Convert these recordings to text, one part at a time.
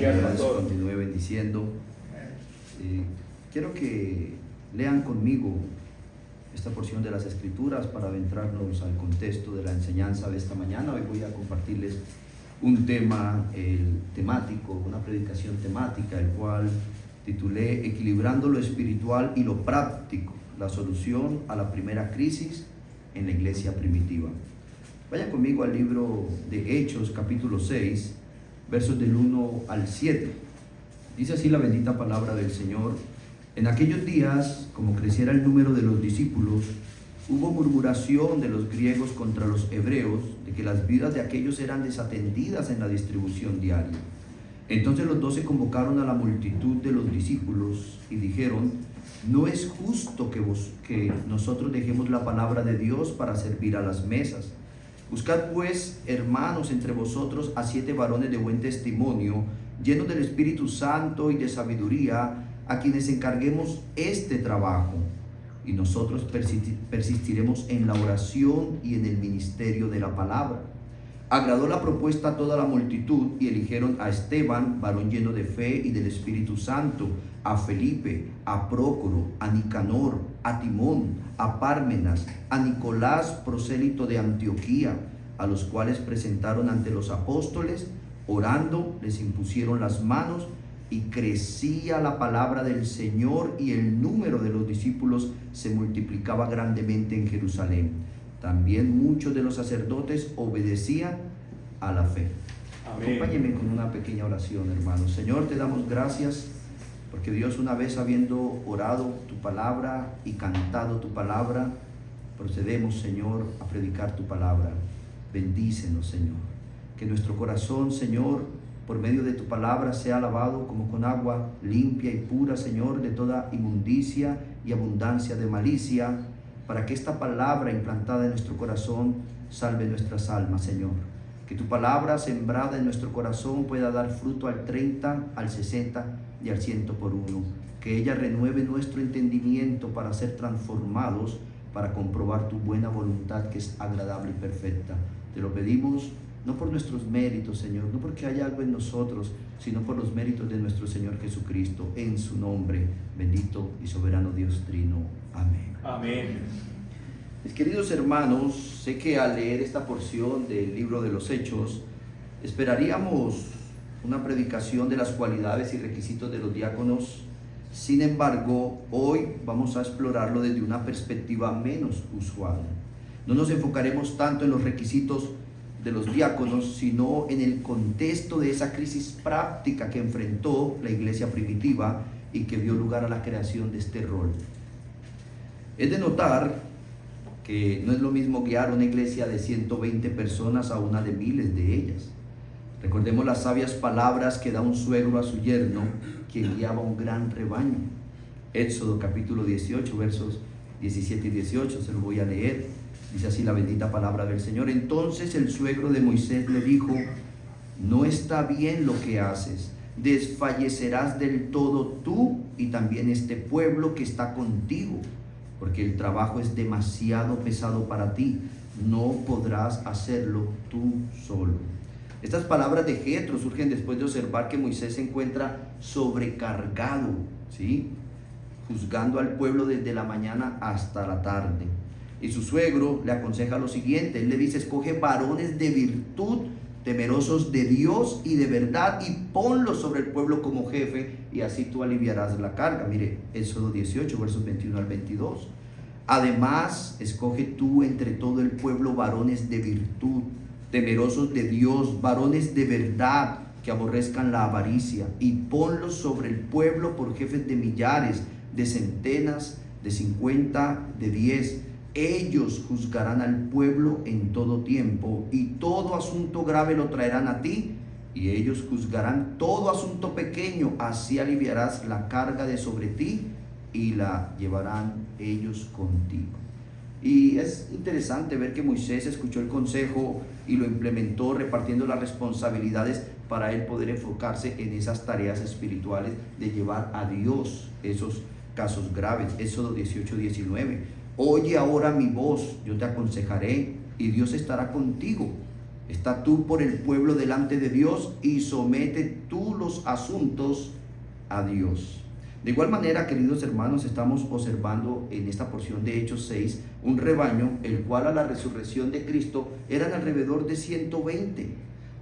Dios continúe bendiciendo. Quiero que lean conmigo esta porción de las Escrituras para adentrarnos al contexto de la enseñanza de esta mañana. Hoy voy a compartirles un tema temático, una predicación temática, el cual titulé Equilibrando lo espiritual y lo práctico, la solución a la primera crisis en la iglesia primitiva. Vayan conmigo al libro de Hechos, capítulo 6, versos del 1 al 7. Dice así la bendita palabra del Señor: en aquellos días, como creciera el número de los discípulos, hubo murmuración de los griegos contra los hebreos, de que las vidas de aquellos eran desatendidas en la distribución diaria. Entonces los 12 convocaron a la multitud de los discípulos y dijeron: no es justo que nosotros dejemos la palabra de Dios para servir a las mesas. Buscad pues, hermanos, entre vosotros a 7 varones de buen testimonio, llenos del Espíritu Santo y de sabiduría, a quienes encarguemos este trabajo, y nosotros persistiremos en la oración y en el ministerio de la palabra. Agradó la propuesta a toda la multitud y eligieron a Esteban, varón lleno de fe y del Espíritu Santo, a Felipe, a Prócoro, a Nicanor, a Timón, a Pármenas, a Nicolás, prosélito de Antioquía, a los cuales presentaron ante los apóstoles. Orando, les impusieron las manos, y crecía la palabra del Señor, y el número de los discípulos se multiplicaba grandemente en Jerusalén. También muchos de los sacerdotes obedecían a la fe. Amén. Acompáñenme con una pequeña oración, hermanos. Señor, te damos gracias porque, Dios, una vez habiendo orado tu palabra y cantado tu palabra, procedemos, Señor, a predicar tu palabra. Bendícenos, Señor. Que nuestro corazón, Señor, por medio de tu palabra sea lavado como con agua limpia y pura, Señor, de toda inmundicia y abundancia de malicia, para que esta palabra implantada en nuestro corazón salve nuestras almas, Señor. Que tu palabra sembrada en nuestro corazón pueda dar fruto al 30, al 60 y al 100 por uno. Que ella renueve nuestro entendimiento para ser transformados, para comprobar tu buena voluntad, que es agradable y perfecta. Te lo pedimos no por nuestros méritos, Señor, no porque haya algo en nosotros, sino por los méritos de nuestro Señor Jesucristo, en su nombre, bendito y soberano Dios Trino. Amén. Amén. Mis queridos hermanos, sé que al leer esta porción del libro de los Hechos, esperaríamos una predicación de las cualidades y requisitos de los diáconos. Sin embargo, hoy vamos a explorarlo desde una perspectiva menos usual. No nos enfocaremos tanto en los requisitos de los diáconos, sino en el contexto de esa crisis práctica que enfrentó la iglesia primitiva y que dio lugar a la creación de este rol. Es de notar que no es lo mismo guiar una iglesia de 120 personas a una de miles de ellas. Recordemos las sabias palabras que da un suegro a su yerno, quien guiaba un gran rebaño. Éxodo capítulo 18, versos 17 y 18, se lo voy a leer. Dice así la bendita palabra del Señor: entonces el suegro de Moisés le dijo: no está bien lo que haces, desfallecerás del todo tú y también este pueblo que está contigo, porque el trabajo es demasiado pesado para ti, no podrás hacerlo tú solo. Estas palabras de Jetro surgen después de observar que Moisés se encuentra sobrecargado, ¿sí?, juzgando al pueblo desde la mañana hasta la tarde. Y su suegro le aconseja lo siguiente. Él le dice: escoge varones de virtud, temerosos de Dios y de verdad, y ponlos sobre el pueblo como jefe, y así tú aliviarás la carga. Mire, Éxodo 18, versos 21 al 22. Además, escoge tú entre todo el pueblo varones de virtud, temerosos de Dios, varones de verdad, que aborrezcan la avaricia, y ponlos sobre el pueblo por jefes de millares, de centenas, de 50, de 10. Ellos juzgarán al pueblo en todo tiempo, y todo asunto grave lo traerán a ti, y ellos juzgarán todo asunto pequeño. Así aliviarás la carga de sobre ti, y la llevarán ellos contigo. Y es interesante ver que Moisés escuchó el consejo y lo implementó, repartiendo las responsabilidades para él poder enfocarse en esas tareas espirituales de llevar a Dios esos casos graves. Éxodo 18, 19. Oye ahora mi voz, yo te aconsejaré, y Dios estará contigo. Está tú por el pueblo delante de Dios y somete tú los asuntos a Dios. De igual manera, queridos hermanos, estamos observando en esta porción de Hechos 6 un rebaño, el cual a la resurrección de Cristo eran alrededor de 120.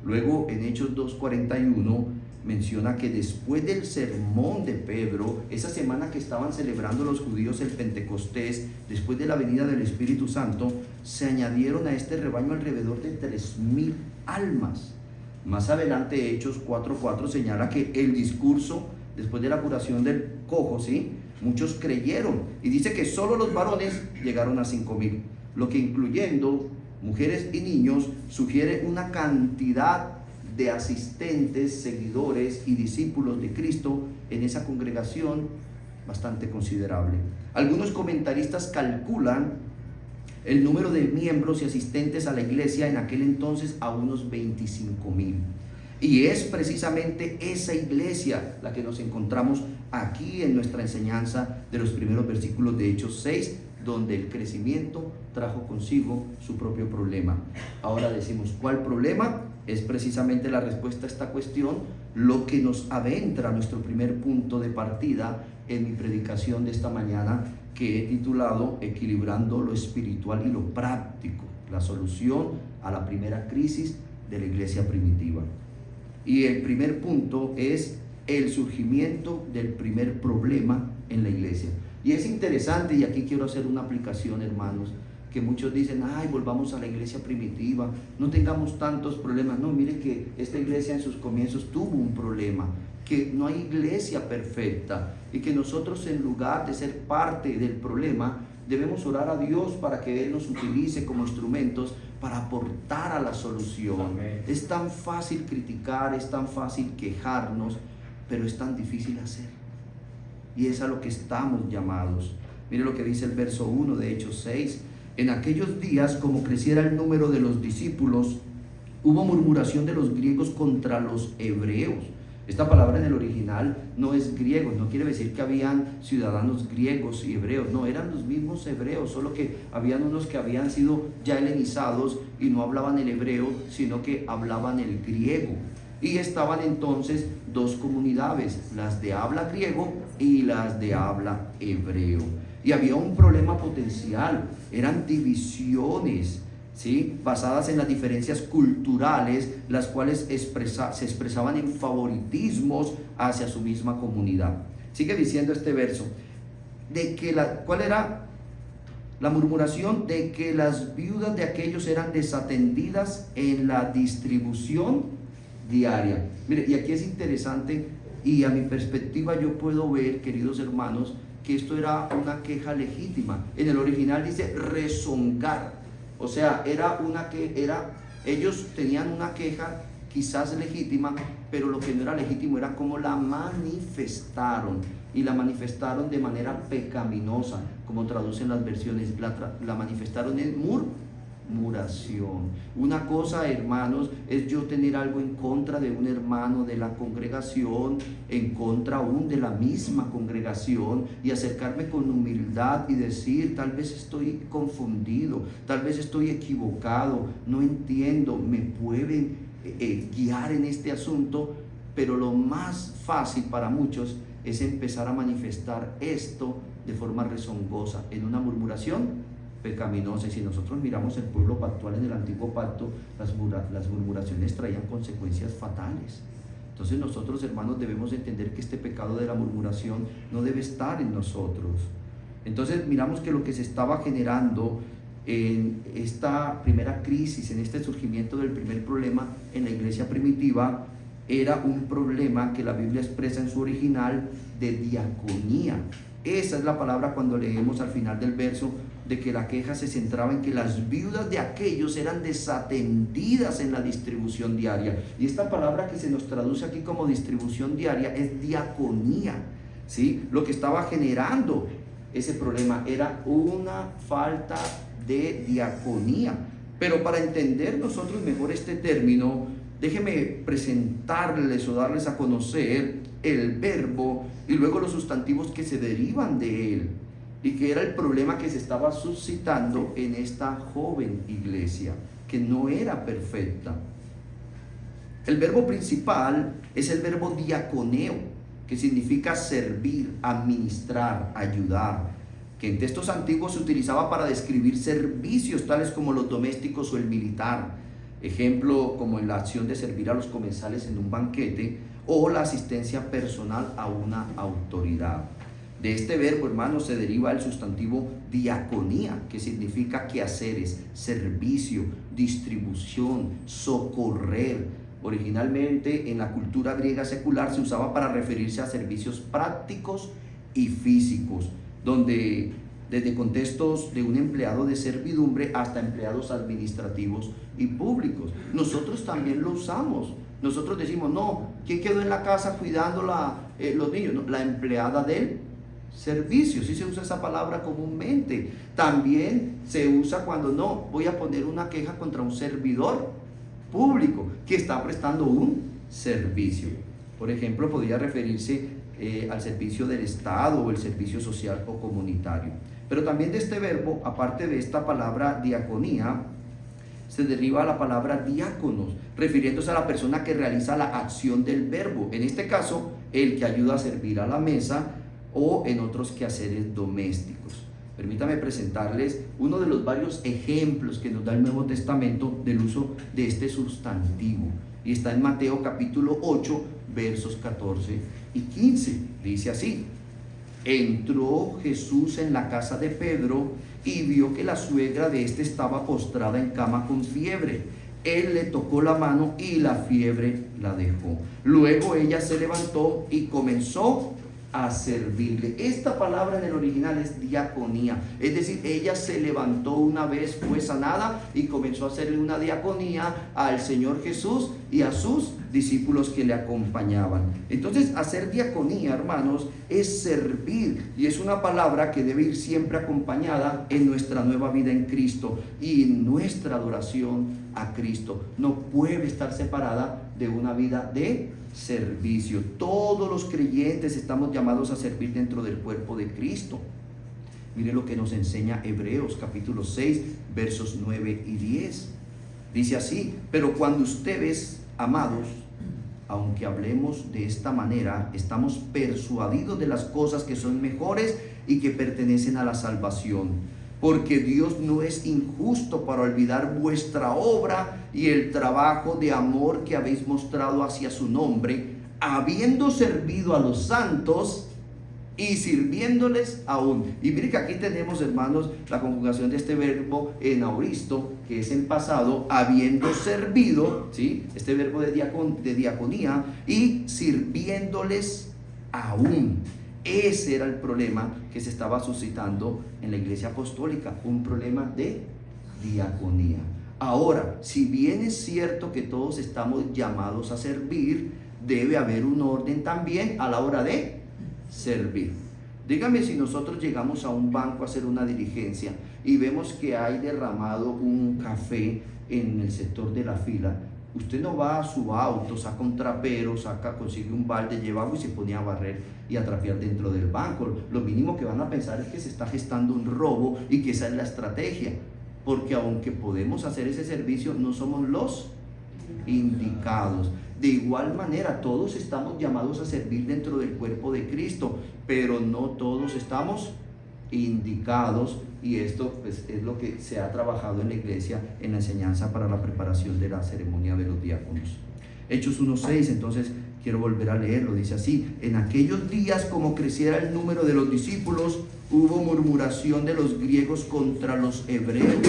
Luego en Hechos 2:41 menciona que después del sermón de Pedro, esa semana que estaban celebrando los judíos el Pentecostés, después de la venida del Espíritu Santo, se añadieron a este rebaño alrededor de 3,000 almas. Más adelante Hechos 4:4 señala que el discurso después de la curación del cojo, ¿sí?, muchos creyeron, y dice que solo los varones llegaron a 5,000, lo que incluyendo mujeres y niños sugiere una cantidad de asistentes, seguidores y discípulos de Cristo en esa congregación bastante considerable. Algunos comentaristas calculan el número de miembros y asistentes a la iglesia en aquel entonces a unos 25,000. Y es precisamente esa iglesia la que nos encontramos aquí en nuestra enseñanza de los primeros versículos de Hechos 6, donde el crecimiento trajo consigo su propio problema. Ahora decimos, ¿cuál problema? Es precisamente la respuesta a esta cuestión lo que nos adentra a nuestro primer punto de partida en mi predicación de esta mañana, que he titulado Equilibrando lo espiritual y lo práctico, la solución a la primera crisis de la iglesia primitiva. Y el primer punto es el surgimiento del primer problema en la iglesia. Y es interesante, y aquí quiero hacer una aplicación, hermanos, que muchos dicen, ay, volvamos a la iglesia primitiva, no tengamos tantos problemas. No, mire que esta iglesia en sus comienzos tuvo un problema, que no hay iglesia perfecta, y que nosotros, en lugar de ser parte del problema, debemos orar a Dios para que Él nos utilice como instrumentos para aportar a la solución. Amén. Es tan fácil criticar, es tan fácil quejarnos, pero es tan difícil hacer. Y es a lo que estamos llamados. Mire lo que dice el verso 1 de Hechos 6. En aquellos días, como creciera el número de los discípulos, hubo murmuración de los griegos contra los hebreos. Esta palabra en el original no es griego, no quiere decir que habían ciudadanos griegos y hebreos, no, eran los mismos hebreos, solo que habían unos que habían sido ya helenizados y no hablaban el hebreo, sino que hablaban el griego. Y estaban entonces dos comunidades, las de habla griego y las de habla hebreo. Y había un problema potencial, eran divisiones, ¿sí?, basadas en las diferencias culturales, las cuales se expresaban en favoritismos hacia su misma comunidad. Sigue diciendo este verso, de que ¿cuál era la murmuración? De que las viudas de aquellos eran desatendidas en la distribución diaria. Mire, y aquí es interesante, y a mi perspectiva yo puedo ver, queridos hermanos, que esto era una queja legítima. En el original dice rezongar. O sea, ellos tenían una queja quizás legítima, pero lo que no era legítimo era cómo la manifestaron, y la manifestaron de manera pecaminosa, como traducen las versiones, la manifestaron en murmuración. Una cosa, hermanos, es yo tener algo en contra de un hermano de la congregación, en contra aún de la misma congregación, y acercarme con humildad y decir, tal vez estoy confundido, tal vez estoy equivocado, no entiendo, me pueden guiar en este asunto. Pero lo más fácil para muchos es empezar a manifestar esto de forma rezongosa, en una murmuración pecaminosa. Y si nosotros miramos el pueblo pactual en el antiguo pacto, las murmuraciones traían consecuencias fatales. Entonces nosotros, hermanos, debemos entender que este pecado de la murmuración no debe estar en nosotros. Entonces miramos que lo que se estaba generando en esta primera crisis, en este surgimiento del primer problema en la iglesia primitiva, era un problema que la Biblia expresa en su original de diaconía. Esa es la palabra cuando leemos al final del verso, de que la queja se centraba en que las viudas de aquellos eran desatendidas en la distribución diaria. Y esta palabra que se nos traduce aquí como distribución diaria es diaconía, ¿sí? Lo que estaba generando ese problema era una falta de diaconía. Pero para entender nosotros mejor este término, déjenme presentarles o darles a conocer el verbo y luego los sustantivos que se derivan de él, y que era el problema que se estaba suscitando en esta joven iglesia. que no era perfecta. El verbo principal es el verbo diaconeo, que significa servir, administrar, ayudar, que en textos antiguos se utilizaba para describir servicios tales como los domésticos o el militar. Ejemplo, como en la acción de servir a los comensales en un banquete o la asistencia personal a una autoridad. De este verbo, hermanos, se deriva el sustantivo diaconía, que significa quehaceres, servicio, distribución, socorrer. Originalmente en la cultura griega secular se usaba para referirse a servicios prácticos y físicos, donde desde contextos de un empleado de servidumbre hasta empleados administrativos y públicos. Nosotros también lo usamos. Nosotros decimos, no, ¿quién quedó en la casa cuidando los niños? No, la empleada del servicio, sí se usa esa palabra comúnmente. También se usa cuando no, voy a poner una queja contra un servidor público que está prestando un servicio. Por ejemplo, podría referirse al servicio del Estado o el servicio social o comunitario. Pero también de este verbo, aparte de esta palabra diaconía, se deriva la palabra diáconos, refiriéndose a la persona que realiza la acción del verbo. En este caso, el que ayuda a servir a la mesa o en otros quehaceres domésticos. Permítame presentarles uno de los varios ejemplos que nos da el Nuevo Testamento del uso de este sustantivo. Y está en Mateo capítulo 8, versos 14 y 15. Dice así: entró Jesús en la casa de Pedro y vio que la suegra de éste estaba postrada en cama con fiebre. Él le tocó la mano y la fiebre la dejó. Luego ella se levantó y comenzó a servirle. Esta palabra en el original es diaconía, es decir, ella se levantó una vez, fue sanada y comenzó a hacerle una diaconía al Señor Jesús y a sus discípulos que le acompañaban. Entonces, hacer diaconía, hermanos, es servir, y es una palabra que debe ir siempre acompañada en nuestra nueva vida en Cristo y en nuestra adoración a Cristo. No puede estar separada de una vida de servicio. Todos los creyentes estamos llamados a servir dentro del cuerpo de Cristo. Mire lo que nos enseña Hebreos capítulo 6, versos 9 y 10. Dice así: pero cuando ustedes, amados, aunque hablemos de esta manera, estamos persuadidos de las cosas que son mejores y que pertenecen a la salvación. Porque Dios no es injusto para olvidar vuestra obra y el trabajo de amor que habéis mostrado hacia su nombre, habiendo servido a los santos y sirviéndoles aún. Y mire que aquí tenemos, hermanos, la conjugación de este verbo en auristo, que es en pasado, habiendo servido, ¿sí? Este verbo de diaconía, y sirviéndoles aún. Ese era el problema que se estaba suscitando en la iglesia apostólica, un problema de diaconía. Ahora, si bien es cierto que todos estamos llamados a servir, debe haber un orden también a la hora de servir. Dígame, si nosotros llegamos a un banco a hacer una diligencia y vemos que hay derramado un café en el sector de la fila, usted no va a su auto, saca un trapero, consigue un balde, lleva agua y se pone a barrer y a trapear dentro del banco. Lo mínimo que van a pensar es que se está gestando un robo y que esa es la estrategia, porque aunque podemos hacer ese servicio, no somos los indicados. De igual manera, todos estamos llamados a servir dentro del cuerpo de Cristo, pero no todos estamos indicados, y esto pues es lo que se ha trabajado en la iglesia en la enseñanza para la preparación de la ceremonia de los diáconos. Hechos 1:6, entonces quiero volver a leerlo, dice así: en aquellos días, como creciera el número de los discípulos, hubo murmuración de los griegos contra los hebreos,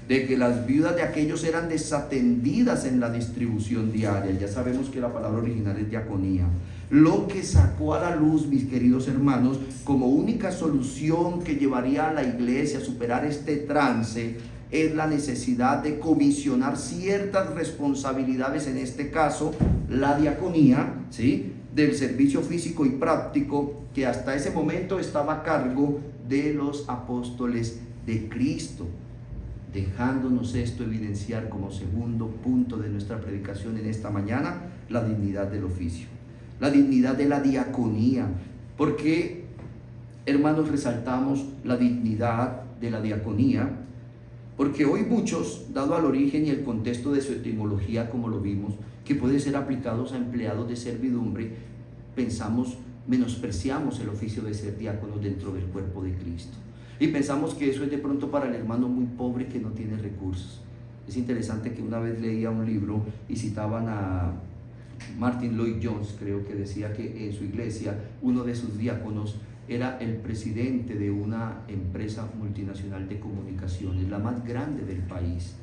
de que las viudas de aquellos eran desatendidas en la distribución diaria. Ya sabemos que la palabra original es diaconía. Lo que sacó a la luz, mis queridos hermanos, como única solución que llevaría a la iglesia a superar este trance, es la necesidad de comisionar ciertas responsabilidades, en este caso la diaconía, ¿sí?, del servicio físico y práctico, que hasta ese momento estaba a cargo de los apóstoles de Cristo. Dejándonos esto evidenciar como segundo punto de nuestra predicación en esta mañana, la dignidad del oficio, la dignidad de la diaconía. ¿Por qué, hermanos, resaltamos la dignidad de la diaconía? Porque hoy muchos, dado al origen y el contexto de su etimología, como lo vimos, que puede ser aplicados a empleados de servidumbre, menospreciamos el oficio de ser diáconos dentro del cuerpo de Cristo. Y pensamos que eso es de pronto para el hermano muy pobre que no tiene recursos. Es interesante que una vez leía un libro y citaban a Martin Lloyd-Jones, creo que decía que en su iglesia uno de sus diáconos era el presidente de una empresa multinacional de comunicaciones, la más grande del país.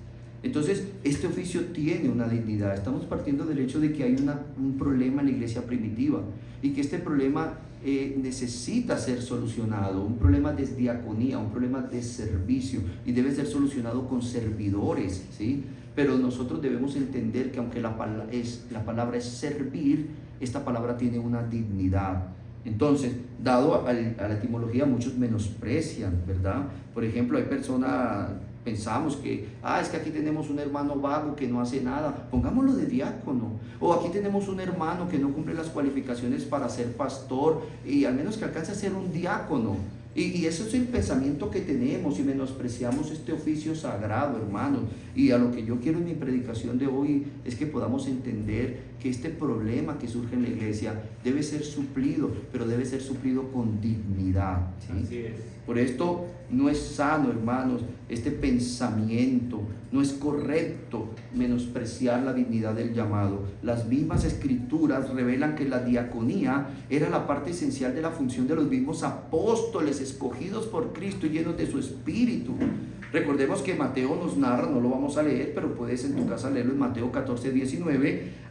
Entonces, este oficio tiene una dignidad. Estamos partiendo del hecho de que hay un problema en la iglesia primitiva y que este problema necesita ser solucionado, un problema de diaconía, un problema de servicio, y debe ser solucionado con servidores, ¿sí? Pero nosotros debemos entender que aunque la palabra es servir, esta palabra tiene una dignidad. Entonces, dado a la etimología, muchos menosprecian, ¿verdad? Por ejemplo, hay personas, pensamos que, es que aquí tenemos un hermano vago que no hace nada, pongámoslo de diácono. O aquí tenemos un hermano que no cumple las cualificaciones para ser pastor, y al menos que alcance a ser un diácono. Y ese es el pensamiento que tenemos, y menospreciamos este oficio sagrado, hermanos. Y a lo que yo quiero en mi predicación de hoy es que podamos entender que este problema que surge en la iglesia debe ser suplido, pero debe ser suplido con dignidad, ¿sí? Así es. Por esto no es sano, hermanos, este pensamiento, no es correcto menospreciar la dignidad del llamado. Las mismas escrituras revelan que la diaconía era la parte esencial de la función de los mismos apóstoles escogidos por Cristo y llenos de su espíritu. Recordemos que Mateo nos narra, no lo vamos a leer, pero puedes en tu casa leerlo en Mateo 14:19,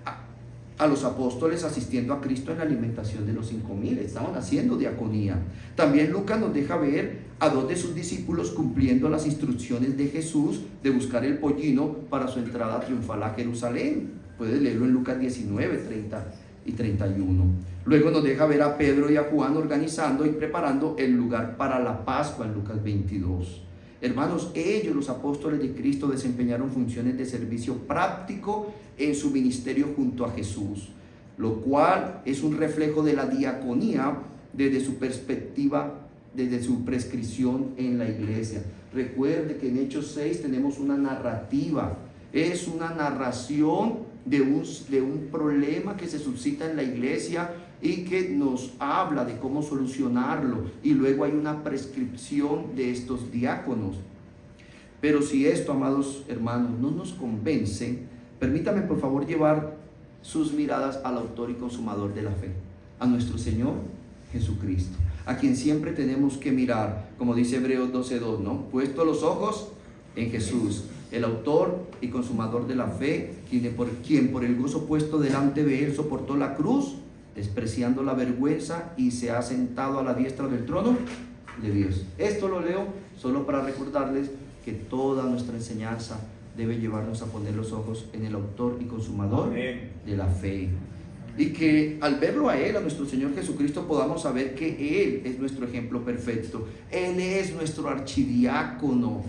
a los apóstoles asistiendo a Cristo en la alimentación de los 5,000, estaban haciendo diaconía. También Lucas nos deja ver a 2 de sus discípulos cumpliendo las instrucciones de Jesús de buscar el pollino para su entrada triunfal a Jerusalén. Puedes leerlo en Lucas 19, 30 y 31. Luego nos deja ver a Pedro y a Juan organizando y preparando el lugar para la Pascua en Lucas 22. Hermanos, ellos, los apóstoles de Cristo, desempeñaron funciones de servicio práctico en su ministerio junto a Jesús, lo cual es un reflejo de la diaconía desde su perspectiva, desde su prescripción en la iglesia. Recuerde que en Hechos 6 tenemos una narrativa, es una narración de un problema que se suscita en la iglesia y que nos habla de cómo solucionarlo, y luego hay una prescripción de estos diáconos. Pero si esto, amados hermanos, no nos convence, permítame por favor llevar sus miradas al autor y consumador de la fe, a nuestro Señor Jesucristo, a quien siempre tenemos que mirar, como dice Hebreos 12:2, ¿no? Puesto los ojos en Jesús, el autor y consumador de la fe, quien por el gozo puesto delante de él soportó la cruz, despreciando la vergüenza, y se ha sentado a la diestra del trono de Dios. Esto lo leo solo para recordarles que toda nuestra enseñanza debe llevarnos a poner los ojos en el autor y consumador Amén. de la fe, y que al verlo a Él, a nuestro Señor Jesucristo, podamos saber que Él es nuestro ejemplo perfecto. Él es nuestro archidiácono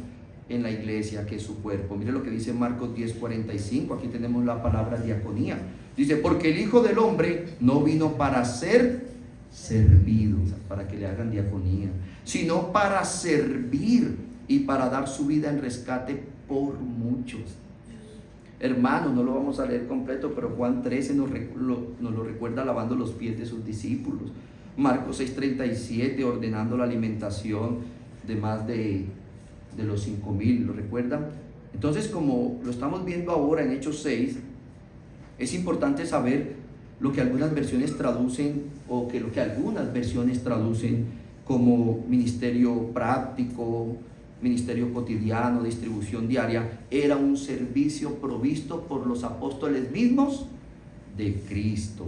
en la iglesia, que es su cuerpo. Mire lo que dice Marcos 10:45, aquí tenemos la palabra diaconía. Dice, porque el Hijo del Hombre no vino para ser servido, o sea, para que le hagan diaconía, sino para servir y para dar su vida en rescate por muchos. Hermanos, no lo vamos a leer completo, pero Juan 13 nos lo recuerda lavando los pies de sus discípulos. Marcos 6:37, ordenando la alimentación de más de los 5,000, ¿lo recuerdan? Entonces, como lo estamos viendo ahora en Hechos 6, es importante saber lo que algunas versiones traducen, o que lo que algunas versiones traducen como ministerio práctico, ministerio cotidiano, distribución diaria. Era un servicio provisto por los apóstoles mismos de Cristo,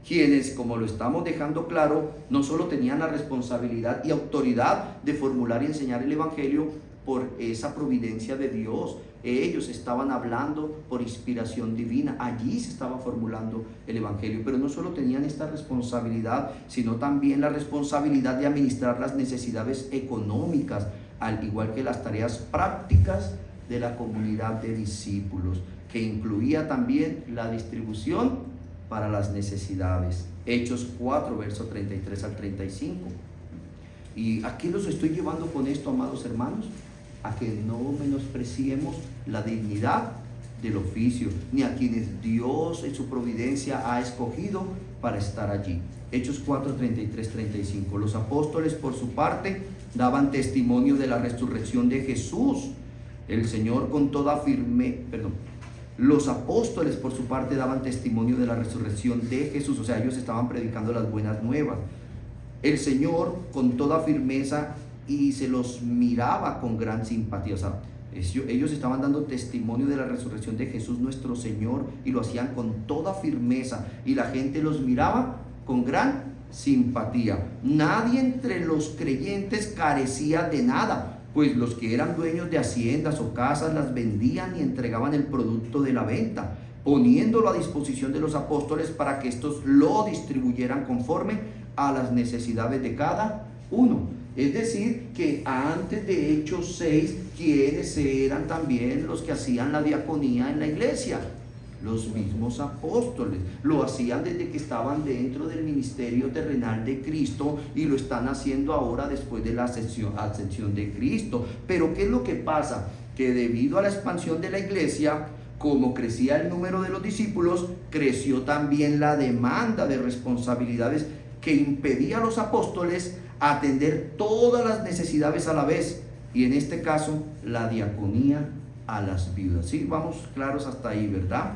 quienes, como lo estamos dejando claro, no solo tenían la responsabilidad y autoridad de formular y enseñar el evangelio por esa providencia de Dios. Ellos estaban hablando por inspiración divina, allí se estaba formulando el evangelio, pero no solo tenían esta responsabilidad, sino también la responsabilidad de administrar las necesidades económicas, al igual que las tareas prácticas de la comunidad de discípulos, que incluía también la distribución para las necesidades. Hechos 4, verso 33 al 35. Y aquí los estoy llevando con esto, amados hermanos, a que no menospreciemos la dignidad del oficio, ni a quienes Dios en su providencia ha escogido para estar allí. Hechos 4, 33, 35. Los apóstoles, por su parte, daban testimonio de la resurrección de Jesús. El Señor con toda Los apóstoles, por su parte, daban testimonio de la resurrección de Jesús. O sea, ellos estaban predicando las buenas nuevas. El Señor con toda firmeza, y se los miraba con gran simpatía. O sea, ellos estaban dando testimonio de la resurrección de Jesús nuestro Señor, y lo hacían con toda firmeza, y la gente los miraba con gran simpatía. Nadie entre los creyentes carecía de nada, pues los que eran dueños de haciendas o casas las vendían y entregaban el producto de la venta, poniéndolo a disposición de los apóstoles para que estos lo distribuyeran conforme a las necesidades de cada uno. Es decir, que antes de Hechos 6, ¿quiénes eran también los que hacían la diaconía en la iglesia? Los mismos apóstoles. Lo hacían desde que estaban dentro del ministerio terrenal de Cristo, y lo están haciendo ahora después de la ascensión de Cristo. Pero ¿qué es lo que pasa? Que debido a la expansión de la iglesia, como crecía el número de los discípulos, creció también la demanda de responsabilidades que impedía a los apóstoles atender todas las necesidades a la vez, y en este caso la diaconía a las viudas. Sí, vamos claros hasta ahí, ¿verdad?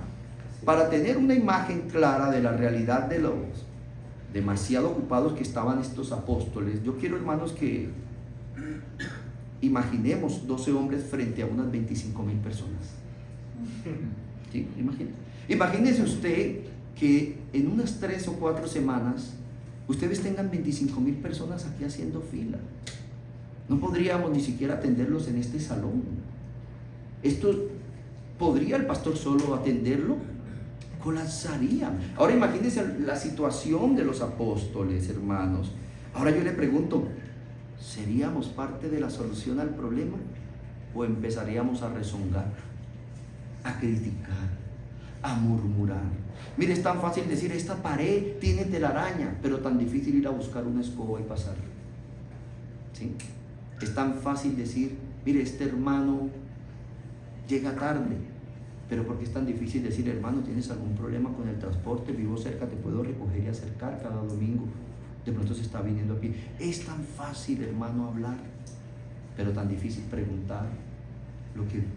Para tener una imagen clara de la realidad de los demasiado ocupados que estaban estos apóstoles, yo quiero, hermanos, que imaginemos 12 hombres frente a unas 25,000 personas. ¿Sí? Imagínese usted que en unas 3 o 4 semanas ustedes tengan 25,000 personas aquí haciendo fila. No podríamos ni siquiera atenderlos en este salón. Esto, ¿podría el pastor solo atenderlo? Colapsaría. Ahora imagínense la situación de los apóstoles, hermanos. Ahora yo le pregunto, ¿seríamos parte de la solución al problema? ¿O empezaríamos a rezongar, a criticar, a murmurar? Mire, es tan fácil decir, esta pared tiene telaraña, pero tan difícil ir a buscar una escoba y pasarla. ¿Sí? Es tan fácil decir, mire, este hermano llega tarde, pero porque es tan difícil decir, hermano, ¿tienes algún problema con el transporte? Vivo cerca, te puedo recoger y acercar cada domingo. De pronto se está viniendo a pie. Es tan fácil, hermano, hablar, pero tan difícil preguntar.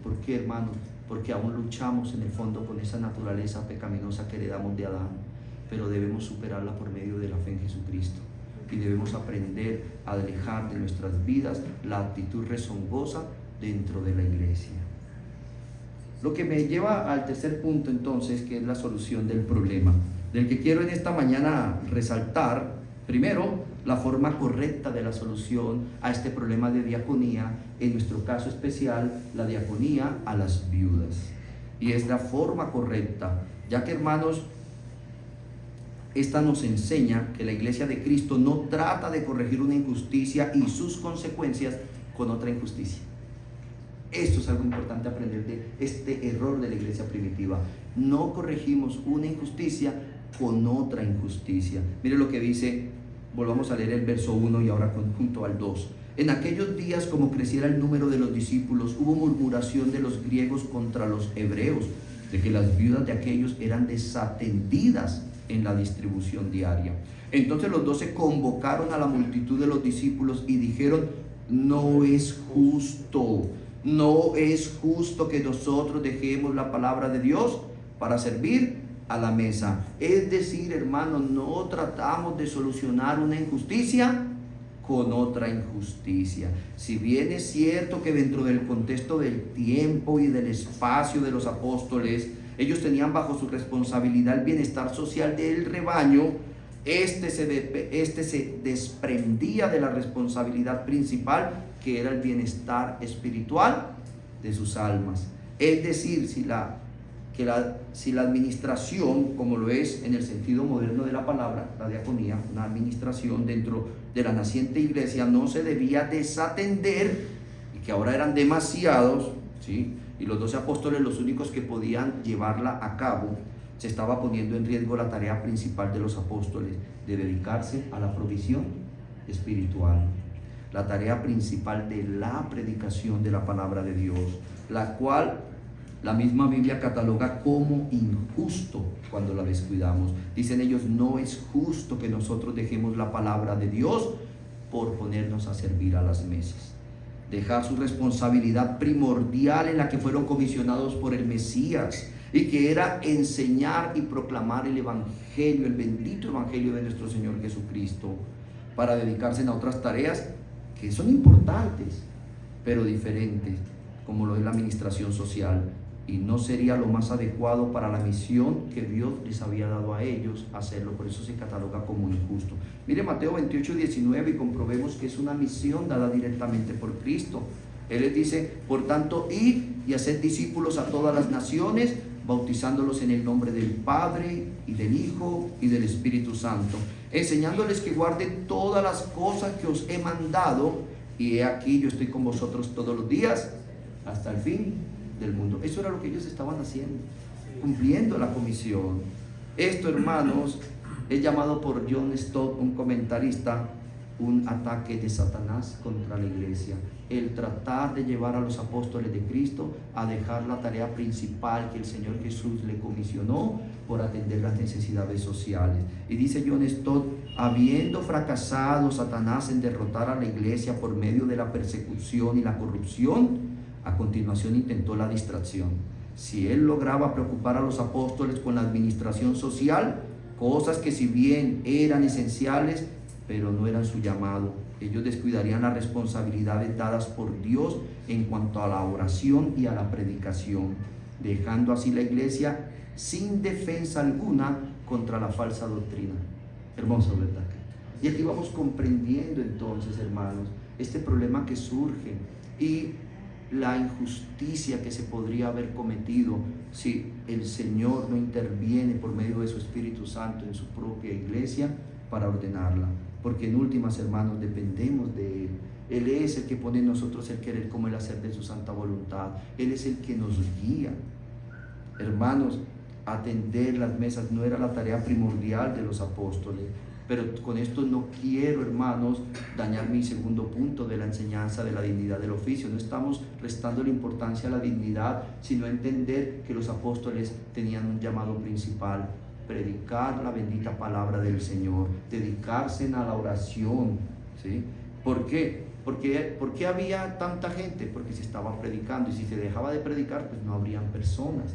¿Por qué, hermano? Porque aún luchamos en el fondo con esa naturaleza pecaminosa que heredamos de Adán, pero debemos superarla por medio de la fe en Jesucristo, y debemos aprender a alejar de nuestras vidas la actitud rezongosa dentro de la iglesia. Lo que me lleva al tercer punto, entonces, que es la solución del problema, del que quiero en esta mañana resaltar. Primero, la forma correcta de la solución a este problema de diaconía, en nuestro caso especial, la diaconía a las viudas. Y es la forma correcta, ya que, hermanos, esta nos enseña que la iglesia de Cristo no trata de corregir una injusticia y sus consecuencias con otra injusticia. Esto es algo importante aprender de este error de la iglesia primitiva. No corregimos una injusticia con otra injusticia. Mire lo que dice, volvamos a leer el verso 1 y ahora junto al 2. En aquellos días, como creciera el número de los discípulos, hubo murmuración de los griegos contra los hebreos, de que las viudas de aquellos eran desatendidas en la distribución diaria. Entonces los 12 convocaron a la multitud de los discípulos y dijeron, no es justo que nosotros dejemos la palabra de Dios para servir a la mesa. Es decir, hermanos, no tratamos de solucionar una injusticia con otra injusticia. Si bien es cierto que dentro del contexto del tiempo y del espacio de los apóstoles, ellos tenían bajo su responsabilidad el bienestar social del rebaño, este se desprendía de la responsabilidad principal, que era el bienestar espiritual de sus almas. Es decir, si la administración, como lo es en el sentido moderno de la palabra, la diaconía, una administración dentro de la naciente iglesia, no se debía desatender, y que ahora eran demasiados, ¿sí? Y los 12 apóstoles, los únicos que podían llevarla a cabo, se estaba poniendo en riesgo la tarea principal de los apóstoles, de dedicarse a la provisión espiritual. la tarea principal de la predicación de la palabra de Dios, la cual la misma Biblia cataloga como injusto cuando la descuidamos. Dicen ellos, no es justo que nosotros dejemos la palabra de Dios por ponernos a servir a las mesas. Dejar su responsabilidad primordial en la que fueron comisionados por el Mesías, y que era enseñar y proclamar el Evangelio, el bendito Evangelio de nuestro Señor Jesucristo, para dedicarse a otras tareas que son importantes, pero diferentes, como lo es la administración social, y no sería lo más adecuado para la misión que Dios les había dado a ellos hacerlo. Por eso se cataloga como injusto. Mire Mateo 28:19 y comprobemos que es una misión dada directamente por Cristo. Él les dice, por tanto, id y haced discípulos a todas las naciones, bautizándolos en el nombre del Padre y del Hijo y del Espíritu Santo, enseñándoles que guarden todas las cosas que os he mandado, y he aquí yo estoy con vosotros todos los días hasta el fin del mundo. Eso era lo que ellos estaban haciendo, cumpliendo la comisión. Esto, hermanos, es llamado por John Stott, un comentarista, un ataque de Satanás contra la iglesia. El tratar de llevar a los apóstoles de Cristo a dejar la tarea principal que el Señor Jesús le comisionó por atender las necesidades sociales. Y dice John Stott, habiendo fracasado Satanás en derrotar a la iglesia por medio de la persecución y la corrupción, a continuación intentó la distracción. Si él lograba preocupar a los apóstoles con la administración social, cosas que si bien eran esenciales, pero no eran su llamado, ellos descuidarían las responsabilidades dadas por Dios en cuanto a la oración y a la predicación, dejando así la iglesia sin defensa alguna contra la falsa doctrina. Hermoso, ¿verdad? Y aquí vamos comprendiendo entonces, hermanos, este problema que surge y la injusticia que se podría haber cometido si el Señor no interviene por medio de su Espíritu Santo en su propia iglesia para ordenarla. Porque en últimas, hermanos, dependemos de Él. Él es el que pone en nosotros el querer como el hacer de su santa voluntad. Él es el que nos guía. Hermanos, atender las mesas no era la tarea primordial de los apóstoles. Pero con esto no quiero, hermanos, dañar mi segundo punto de la enseñanza de la dignidad del oficio. No estamos restando la importancia a la dignidad, sino entender que los apóstoles tenían un llamado principal: predicar la bendita palabra del Señor, dedicarse a la oración, ¿sí? ¿Por qué? ¿Por qué había tanta gente? Porque se estaba predicando, y si se dejaba de predicar, pues no habrían personas.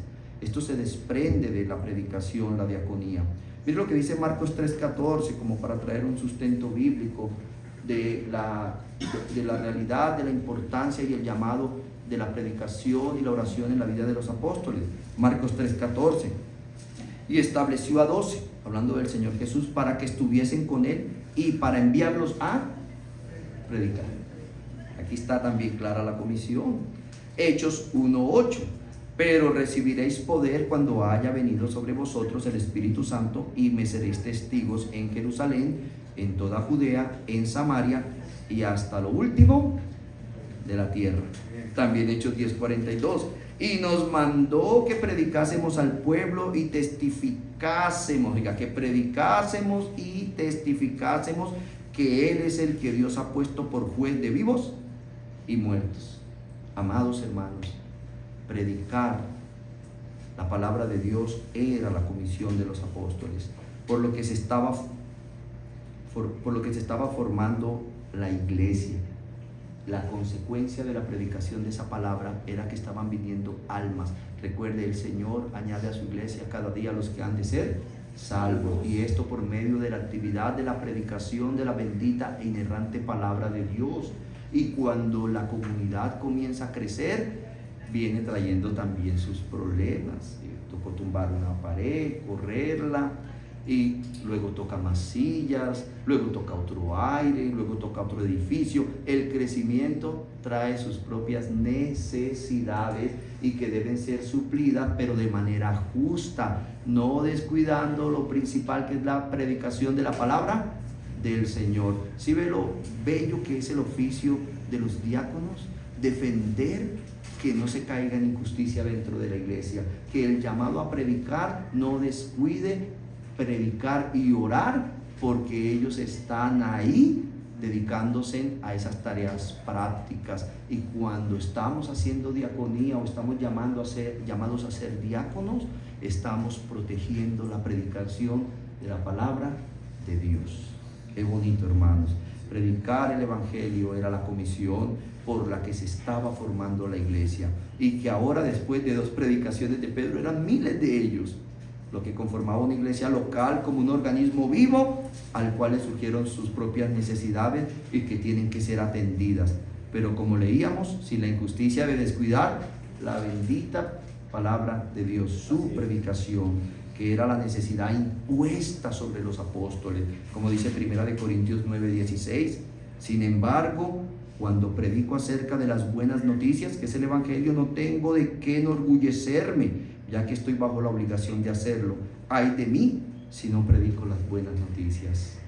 Esto se desprende de la predicación, la diaconía. Mira lo que dice Marcos 3:14, como para traer un sustento bíblico de la realidad, de la importancia y el llamado de la predicación y la oración en la vida de los apóstoles. Marcos 3:14. Y estableció a 12, hablando del Señor Jesús, para que estuviesen con Él y para enviarlos a predicar. Aquí está también clara la comisión. Hechos 1:8. Pero recibiréis poder cuando haya venido sobre vosotros el Espíritu Santo, y me seréis testigos en Jerusalén, en toda Judea, en Samaria y hasta lo último de la tierra. También Hechos 10:42. Y nos mandó que predicásemos al pueblo y testificásemos, que predicásemos y testificásemos que Él es el que Dios ha puesto por juez de vivos y muertos. Amados hermanos, predicar la palabra de Dios era la comisión de los apóstoles, por lo que se estaba formando la iglesia. La consecuencia de la predicación de esa palabra era que estaban viniendo almas. Recuerde, el Señor añade a su iglesia cada día los que han de ser salvos, y esto por medio de la actividad de la predicación de la bendita e inerrante palabra de Dios. Y cuando la comunidad comienza a crecer, viene trayendo también sus problemas. Tocó tumbar una pared, correrla, y luego toca más sillas, luego toca otro aire, luego toca otro edificio. El crecimiento trae sus propias necesidades y que deben ser suplidas, pero de manera justa, no descuidando lo principal, que es la predicación de la palabra del Señor. ¿Sí ve lo bello que es el oficio de los diáconos? Defender que no se caiga en injusticia dentro de la iglesia, que el llamado a predicar no descuide predicar y orar, porque ellos están ahí dedicándose a esas tareas prácticas. Y cuando estamos haciendo diaconía o estamos llamados a ser diáconos, estamos protegiendo la predicación de la palabra de Dios. Qué bonito, hermanos. Predicar el evangelio era la comisión por la que se estaba formando la iglesia, y que ahora, después de 2 predicaciones de Pedro, eran miles de ellos, lo que conformaba una iglesia local como un organismo vivo al cual le surgieron sus propias necesidades y que tienen que ser atendidas. Pero como leíamos, sin la injusticia de descuidar la bendita palabra de Dios, su predicación, que era la necesidad impuesta sobre los apóstoles, como dice 1 Corintios 9:16. Sin embargo, cuando predico acerca de las buenas noticias, que es el evangelio, no tengo de qué enorgullecerme, ya que estoy bajo la obligación de hacerlo. Ay de mí si no predico las buenas noticias.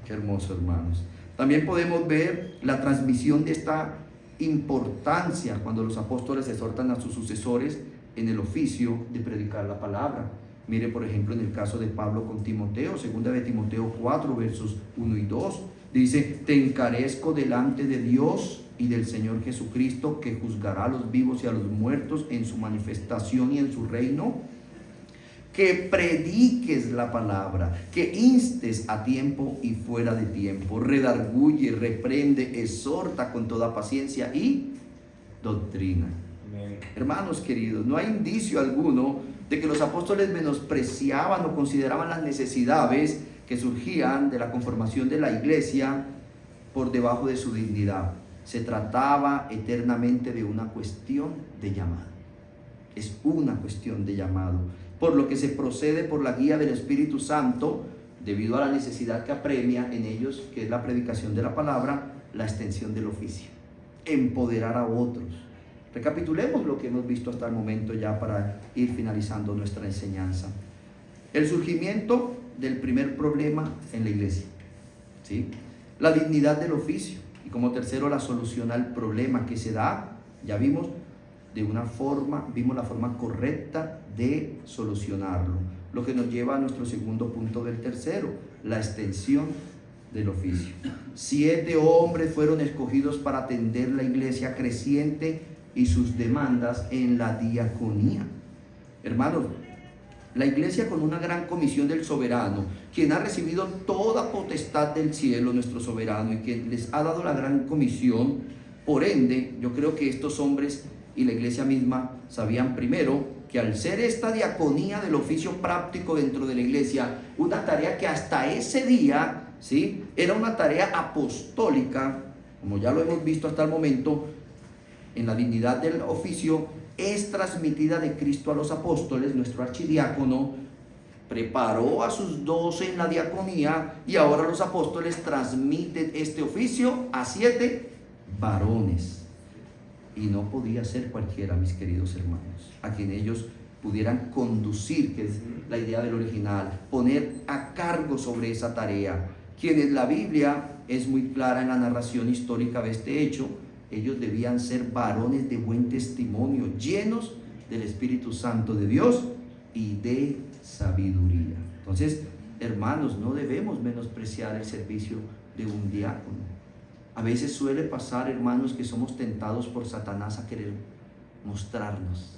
Qué hermoso, hermanos. También podemos ver la transmisión de esta importancia cuando los apóstoles exhortan a sus sucesores en el oficio de predicar la palabra. Mire, por ejemplo, en el caso de Pablo con Timoteo, 2 de Timoteo 4, versos 1 y 2, dice: te encarezco delante de Dios y del Señor Jesucristo, que juzgará a los vivos y a los muertos en su manifestación y en su reino, que prediques la palabra, que instes a tiempo y fuera de tiempo, redarguye, reprende, exhorta con toda paciencia y doctrina. Amén. Hermanos queridos, no hay indicio alguno de que los apóstoles menospreciaban o consideraban las necesidades que surgían de la conformación de la iglesia por debajo de su dignidad. Se trataba eternamente de una cuestión de llamado. Es una cuestión de llamado, por lo que se procede por la guía del Espíritu Santo, debido a la necesidad que apremia en ellos, que es la predicación de la palabra, la extensión del oficio, empoderar a otros. Recapitulemos lo que hemos visto hasta el momento ya para ir finalizando nuestra enseñanza. El surgimiento del primer problema en la iglesia, ¿sí? La dignidad del oficio, y como tercero, la solución al problema que se da, ya vimos la forma correcta de solucionarlo, lo que nos lleva a nuestro segundo punto del tercero, la extensión del oficio. 7 hombres fueron escogidos para atender la iglesia creciente y sus demandas en la diaconía. Hermanos, la iglesia, con una gran comisión del soberano, quien ha recibido toda potestad del cielo, nuestro soberano, y quien les ha dado la gran comisión, por ende, yo creo que estos hombres y la iglesia misma sabían primero que al ser esta diaconía del oficio práctico dentro de la iglesia, una tarea que hasta ese día, ¿sí?, era una tarea apostólica, como ya lo hemos visto hasta el momento, en la dignidad del oficio, es transmitida de Cristo a los apóstoles. Nuestro archidiácono preparó a sus 12 en la diaconía, y ahora los apóstoles transmiten este oficio a 7 varones. Y no podía ser cualquiera, mis queridos hermanos, a quien ellos pudieran conducir, que es la idea del original, poner a cargo sobre esa tarea. Quienes la Biblia es muy clara en la narración histórica de este hecho, ellos debían ser varones de buen testimonio, llenos del Espíritu Santo de Dios y de sabiduría. Entonces, hermanos, no debemos menospreciar el servicio de un diácono. A veces suele pasar, hermanos, que somos tentados por Satanás a querer mostrarnos.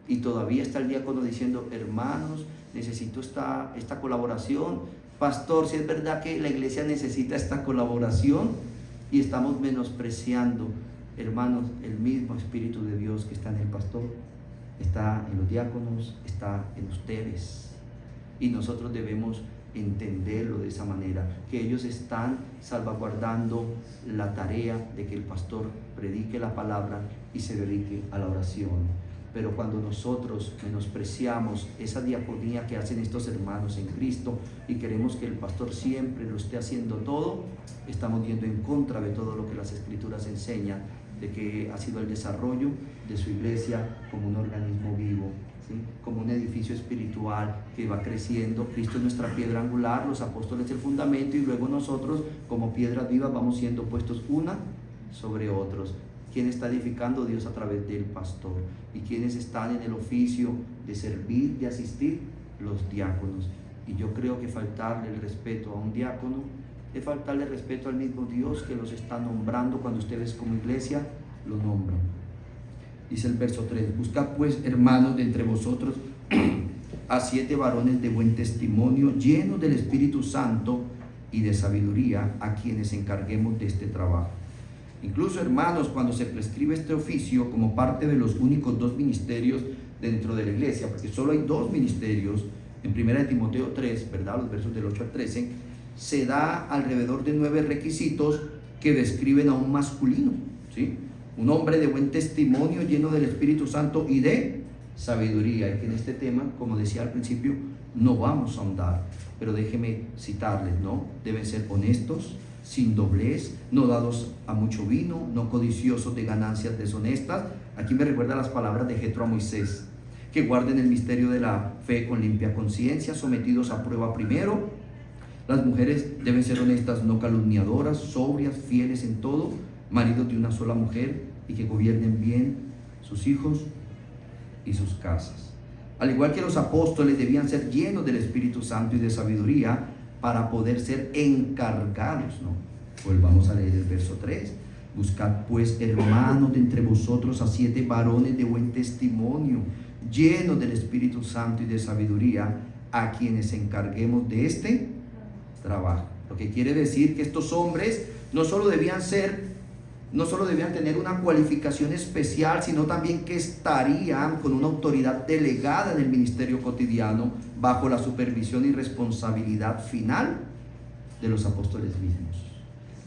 Y todavía está el diácono diciendo: hermanos, necesito esta colaboración. Pastor, si es verdad que la iglesia necesita esta colaboración, y estamos menospreciando, hermanos, el mismo Espíritu de Dios que está en el pastor, está en los diáconos, está en ustedes. Y nosotros debemos entenderlo de esa manera, que ellos están salvaguardando la tarea de que el pastor predique la palabra y se dedique a la oración. Pero cuando nosotros menospreciamos esa diaconía que hacen estos hermanos en Cristo y queremos que el pastor siempre lo esté haciendo todo, estamos yendo en contra de todo lo que las Escrituras enseñan, de que ha sido el desarrollo de su iglesia como un organismo vivo, ¿sí?, como un edificio espiritual que va creciendo. Cristo es nuestra piedra angular, los apóstoles el fundamento, y luego nosotros como piedras vivas vamos siendo puestos una sobre otros. ¿Quién está edificando? Dios, a través del pastor. ¿Y quiénes están en el oficio de servir, de asistir? Los diáconos. Y yo creo que faltarle el respeto a un diácono es faltarle respeto al mismo Dios que los está nombrando. Cuando ustedes como iglesia lo nombran. Dice el verso 3: buscad pues, hermanos, de entre vosotros a 7 varones de buen testimonio, llenos del Espíritu Santo y de sabiduría, a quienes encarguemos de este trabajo. Incluso, hermanos, cuando se prescribe este oficio como parte de los únicos 2 ministerios dentro de la iglesia, porque solo hay 2 ministerios, en 1 Timoteo 3, ¿verdad?, los versos del 8 al 13, se da alrededor de 9 requisitos que describen a un masculino, ¿sí? Un hombre de buen testimonio, lleno del Espíritu Santo y de sabiduría. Y que en este tema, como decía al principio, no vamos a ahondar, pero déjeme citarles, ¿no? Deben ser honestos, sin doblez, no dados a mucho vino, no codiciosos de ganancias deshonestas. Aquí me recuerda las palabras de Jetro a Moisés: que guarden el misterio de la fe con limpia conciencia, sometidos a prueba primero. Las mujeres deben ser honestas, no calumniadoras, sobrias, fieles en todo, maridos de una sola mujer, y que gobiernen bien sus hijos y sus casas. Al igual que los apóstoles, debían ser llenos del Espíritu Santo y de sabiduría para poder ser encargados, ¿no? Volvamos a leer el verso 3: buscad pues, hermanos, de entre vosotros a 7 varones de buen testimonio, llenos del Espíritu Santo y de sabiduría, a quienes encarguemos de este trabajo. Lo que quiere decir que estos hombres no solo debían tener una cualificación especial, sino también que estarían con una autoridad delegada en el ministerio cotidiano, bajo la supervisión y responsabilidad final de los apóstoles mismos.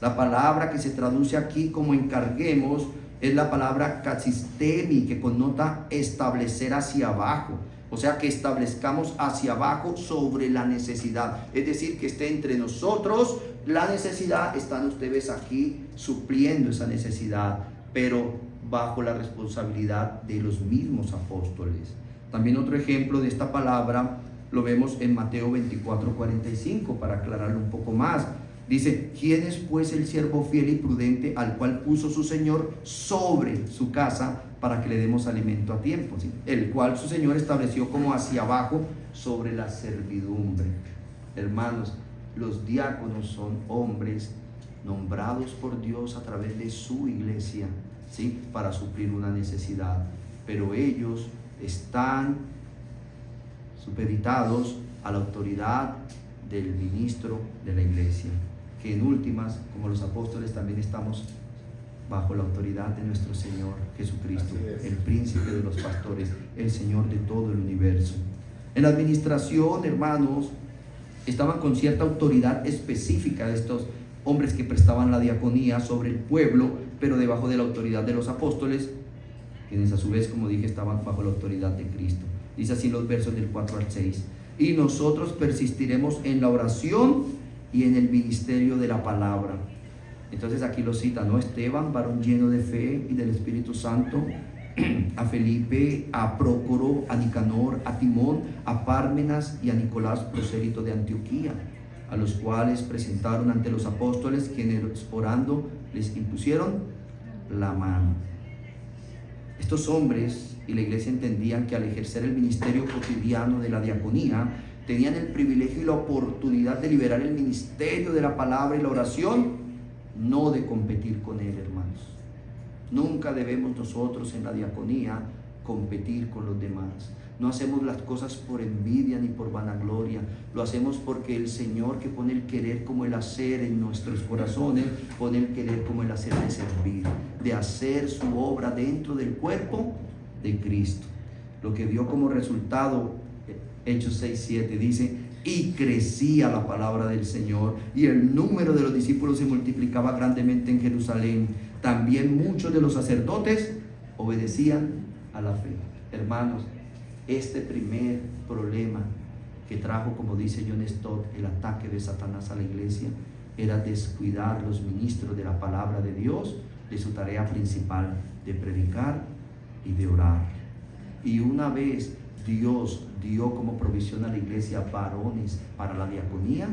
La palabra que se traduce aquí como encarguemos es la palabra katsistemi, que connota establecer hacia abajo. O sea, que establezcamos hacia abajo sobre la necesidad. Es decir, que esté entre nosotros la necesidad, están ustedes aquí supliendo esa necesidad, pero bajo la responsabilidad de los mismos apóstoles. También otro ejemplo de esta palabra lo vemos en Mateo 24:45, para aclararlo un poco más. Dice: ¿quién es pues el siervo fiel y prudente al cual puso su Señor sobre su casa para que le demos alimento a tiempo? ¿Sí? El cual su Señor estableció como hacia abajo sobre la servidumbre. Hermanos, los diáconos son hombres nombrados por Dios a través de su iglesia, ¿sí?, para suplir una necesidad, pero ellos están supeditados a la autoridad del ministro de la iglesia, que en últimas, como los apóstoles, también estamos bajo la autoridad de nuestro Señor Jesucristo, el príncipe de los pastores, el Señor de todo el universo. En la administración, hermanos, estaban con cierta autoridad específica de estos hombres que prestaban la diaconía sobre el pueblo, pero debajo de la autoridad de los apóstoles, quienes a su vez, como dije, estaban bajo la autoridad de Cristo. Dice así los versos del 4 al 6: y nosotros persistiremos en la oración y en el ministerio de la palabra. Entonces aquí lo cita, ¿no? Esteban, varón lleno de fe y del Espíritu Santo, a Felipe, a Prócoro, a Nicanor, a Timón, a Pármenas y a Nicolás, prosélito de Antioquía, a los cuales presentaron ante los apóstoles, quienes orando les impusieron la mano. Estos hombres y la iglesia entendían que al ejercer el ministerio cotidiano de la diaconía, tenían el privilegio y la oportunidad de liberar el ministerio de la palabra y la oración, no de competir con él, hermanos. Nunca debemos nosotros en la diaconía competir con los demás. No hacemos las cosas por envidia ni por vanagloria. Lo hacemos porque el Señor, que pone el querer como el hacer en nuestros corazones, pone el querer como el hacer de servir, de hacer su obra dentro del cuerpo de Cristo. Lo que dio como resultado, Hechos 6:7 dice: y crecía la palabra del Señor, y el número de los discípulos se multiplicaba grandemente en Jerusalén. También muchos de los sacerdotes obedecían a la fe. Hermanos, este primer problema que trajo, como dice John Stott, el ataque de Satanás a la iglesia, era descuidar los ministros de la palabra de Dios de su tarea principal, de predicar y de orar. Y una vez Dios dio como provisión a la iglesia varones para la diaconía,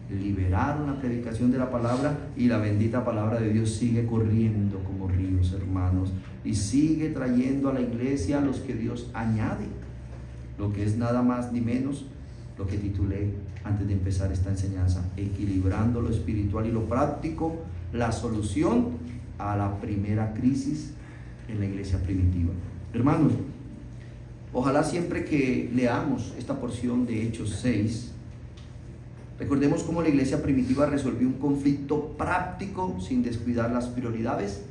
liberaron la predicación de la palabra, y la bendita palabra de Dios sigue corriendo como ríos, hermanos, y sigue trayendo a la iglesia a los que Dios añade, lo que es nada más ni menos lo que titulé antes de empezar esta enseñanza, equilibrando lo espiritual y lo práctico, la solución a la primera crisis en la iglesia primitiva. Hermanos, ojalá siempre que leamos esta porción de Hechos 6, recordemos cómo la iglesia primitiva resolvió un conflicto práctico sin descuidar las prioridades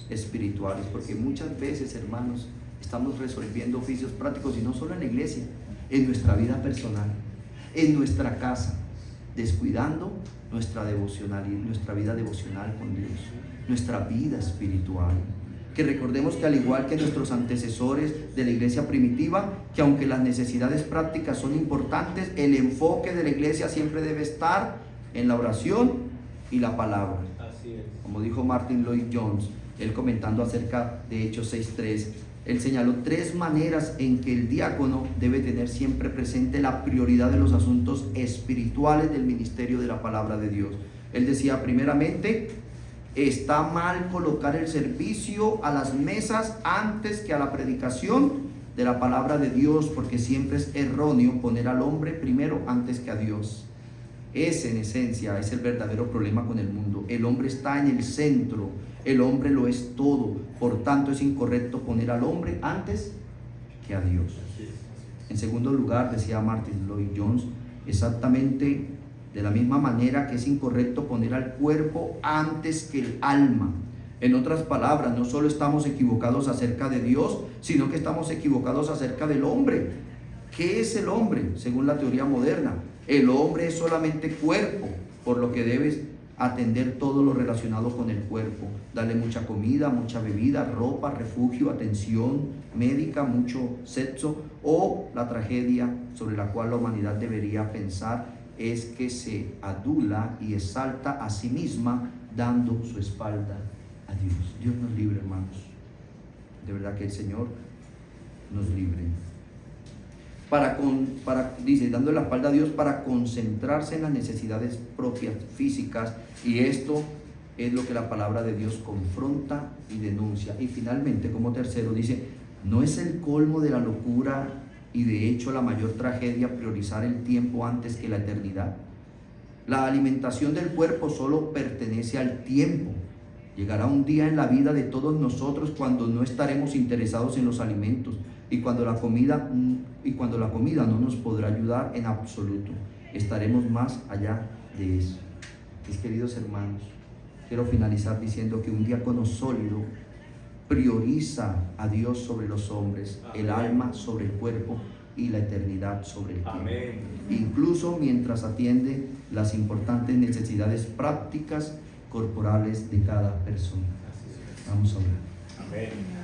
espirituales, porque muchas veces, hermanos, estamos resolviendo oficios prácticos, y no solo en la iglesia, en nuestra vida personal, en nuestra casa, descuidando nuestra vida devocional con Dios, nuestra vida espiritual. Que recordemos que al igual que nuestros antecesores de la iglesia primitiva, que aunque las necesidades prácticas son importantes, el enfoque de la iglesia siempre debe estar en la oración y la palabra. Así es. Como dijo Martin Lloyd-Jones, él comentando acerca de Hechos 6:3, él señaló 3 maneras en que el diácono debe tener siempre presente la prioridad de los asuntos espirituales del ministerio de la palabra de Dios. Él decía, primeramente, está mal colocar el servicio a las mesas antes que a la predicación de la palabra de Dios, porque siempre es erróneo poner al hombre primero antes que a Dios. Ese, en esencia, es el verdadero problema con el mundo. El hombre está en el centro, el hombre lo es todo. Por tanto, es incorrecto poner al hombre antes que a Dios. En segundo lugar, decía Martin Lloyd-Jones, exactamente de la misma manera que es incorrecto poner al cuerpo antes que el alma. En otras palabras, no solo estamos equivocados acerca de Dios, sino que estamos equivocados acerca del hombre. ¿Qué es el hombre? Según la teoría moderna, el hombre es solamente cuerpo, por lo que debes atender todo lo relacionado con el cuerpo, darle mucha comida, mucha bebida, ropa, refugio, atención médica, mucho sexo. O la tragedia sobre la cual la humanidad debería pensar es que se adula y exalta a sí misma, dando su espalda a Dios. Dios nos libre, hermanos. De verdad que el Señor nos libre. Dice, dando la espalda a Dios para concentrarse en las necesidades propias físicas, y esto es lo que la palabra de Dios confronta y denuncia. Y finalmente, como tercero, dice, no es el colmo de la locura y de hecho la mayor tragedia priorizar el tiempo antes que la eternidad. La alimentación del cuerpo solo pertenece al tiempo. Llegará un día en la vida de todos nosotros cuando no estaremos interesados en los alimentos y cuando la comida no nos podrá ayudar en absoluto. Estaremos más allá de eso. Mis queridos hermanos, quiero finalizar diciendo que un diácono sólido prioriza a Dios sobre los hombres, el alma sobre el cuerpo y la eternidad sobre el tiempo. Amén. Incluso mientras atiende las importantes necesidades prácticas corporales de cada persona. Vamos a orar. Amén.